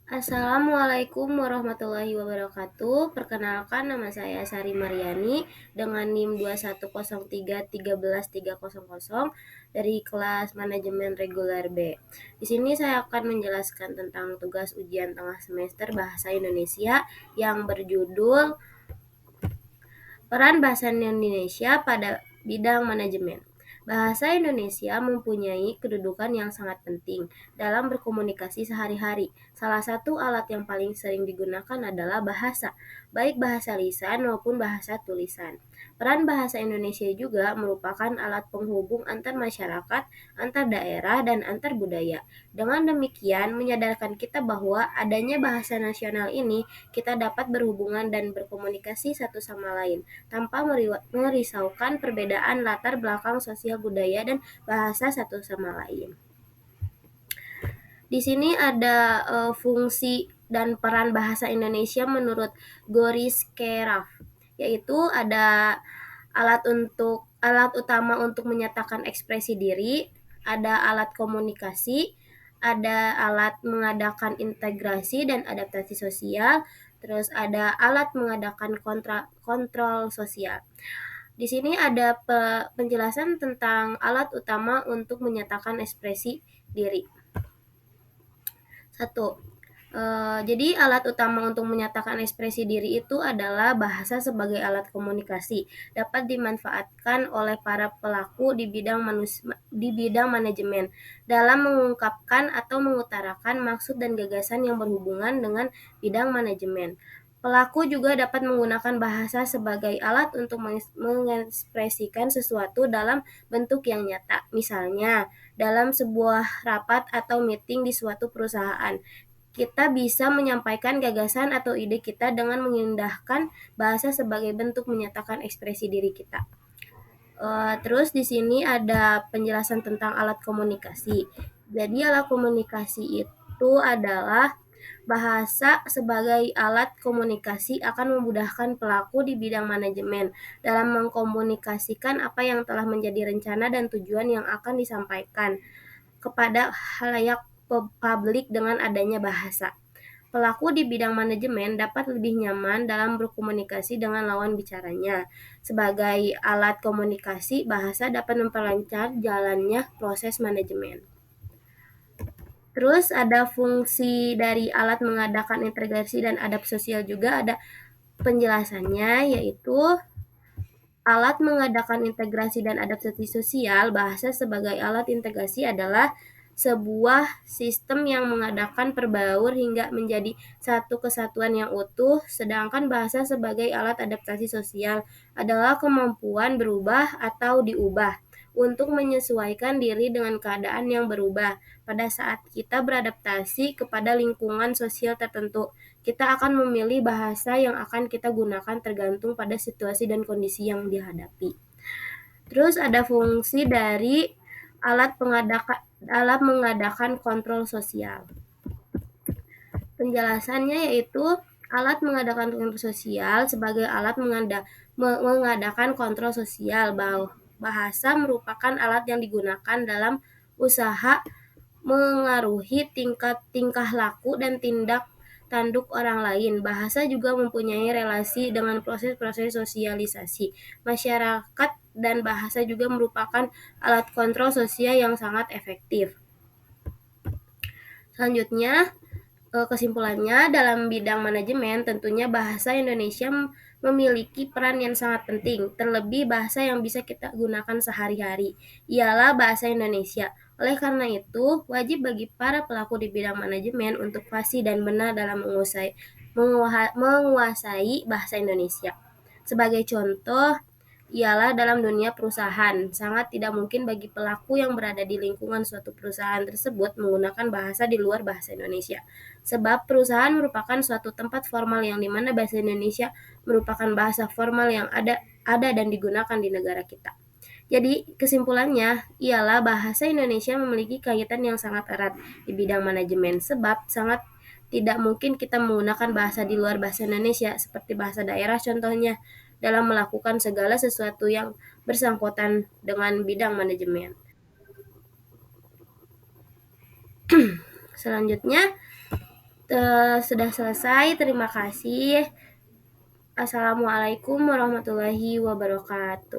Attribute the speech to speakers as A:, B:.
A: Assalamualaikum warahmatullahi wabarakatuh. Perkenalkan, nama saya Sari Mariani dengan NIM 2103131300 dari kelas Manajemen Reguler B. Di sini saya akan menjelaskan tentang tugas ujian tengah semester Bahasa Indonesia yang berjudul Peran Bahasa Indonesia pada bidang manajemen. Bahasa Indonesia mempunyai kedudukan yang sangat penting dalam berkomunikasi sehari-hari. Salah satu alat yang paling sering digunakan adalah bahasa, baik bahasa lisan maupun bahasa tulisan. Peran bahasa Indonesia juga merupakan alat penghubung antar masyarakat, antar daerah, dan antar budaya. Dengan demikian, menyadarkan kita bahwa adanya bahasa nasional ini, kita dapat berhubungan dan berkomunikasi satu sama lain tanpa merisaukan perbedaan latar belakang sosial budaya dan bahasa satu sama lain. Di sini ada fungsi dan peran bahasa Indonesia menurut Goris Keraf, yaitu ada alat utama untuk menyatakan ekspresi diri, ada alat komunikasi, ada alat mengadakan integrasi dan adaptasi sosial, terus ada alat mengadakan kontrol sosial. Di sini ada penjelasan tentang alat utama untuk menyatakan ekspresi diri. 1. Jadi alat utama untuk menyatakan ekspresi diri itu adalah bahasa sebagai alat komunikasi. Dapat dimanfaatkan oleh para pelaku di bidang manajemen dalam mengungkapkan atau mengutarakan maksud dan gagasan yang berhubungan dengan bidang manajemen. Pelaku juga dapat menggunakan bahasa sebagai alat untuk mengekspresikan sesuatu dalam bentuk yang nyata. Misalnya, dalam sebuah rapat atau meeting di suatu perusahaan, kita bisa menyampaikan gagasan atau ide kita dengan mengindahkan bahasa sebagai bentuk menyatakan ekspresi diri kita. Terus di sini ada penjelasan tentang alat komunikasi. Jadi alat komunikasi itu adalah bahasa sebagai alat komunikasi akan memudahkan pelaku di bidang manajemen dalam mengkomunikasikan apa yang telah menjadi rencana dan tujuan yang akan disampaikan kepada khalayak publik dengan adanya bahasa. Pelaku di bidang manajemen dapat lebih nyaman dalam berkomunikasi dengan lawan bicaranya. Sebagai alat komunikasi, bahasa dapat memperlancar jalannya proses manajemen. Terus ada fungsi dari alat mengadakan integrasi dan adaptasi sosial juga ada penjelasannya, yaitu alat mengadakan integrasi dan adaptasi sosial. Bahasa sebagai alat integrasi adalah sebuah sistem yang mengadakan perbaur hingga menjadi satu kesatuan yang utuh, sedangkan bahasa sebagai alat adaptasi sosial adalah kemampuan berubah atau diubah untuk menyesuaikan diri dengan keadaan yang berubah. Pada saat kita beradaptasi kepada lingkungan sosial tertentu, kita akan memilih bahasa yang akan kita gunakan tergantung pada situasi dan kondisi yang dihadapi. Terus ada fungsi dari alat mengadakan kontrol sosial. Penjelasannya yaitu alat mengadakan kontrol sosial sebagai alat mengadakan kontrol sosial. Bahasa merupakan alat yang digunakan dalam usaha mengaruhi tingkah laku dan tindak tanduk orang lain. Bahasa juga mempunyai relasi dengan proses-proses sosialisasi masyarakat, dan bahasa juga merupakan alat kontrol sosial yang sangat efektif. Selanjutnya, kesimpulannya, dalam bidang manajemen tentunya bahasa Indonesia memiliki peran yang sangat penting. Terlebih bahasa yang bisa kita gunakan sehari-hari ialah bahasa Indonesia. Oleh karena itu, wajib bagi para pelaku di bidang manajemen untuk fasih dan benar dalam menguasai bahasa Indonesia. Sebagai contoh, ialah dalam dunia perusahaan. Sangat tidak mungkin bagi pelaku yang berada di lingkungan suatu perusahaan tersebut menggunakan bahasa di luar bahasa Indonesia. Sebab perusahaan merupakan suatu tempat formal yang dimana bahasa Indonesia merupakan bahasa formal yang ada dan digunakan di negara kita. Jadi kesimpulannya ialah bahasa Indonesia memiliki kaitan yang sangat erat di bidang manajemen, sebab sangat tidak mungkin kita menggunakan bahasa di luar bahasa Indonesia seperti bahasa daerah contohnya dalam melakukan segala sesuatu yang bersangkutan dengan bidang manajemen. Selanjutnya, Sudah selesai, terima kasih. Assalamualaikum warahmatullahi wabarakatuh.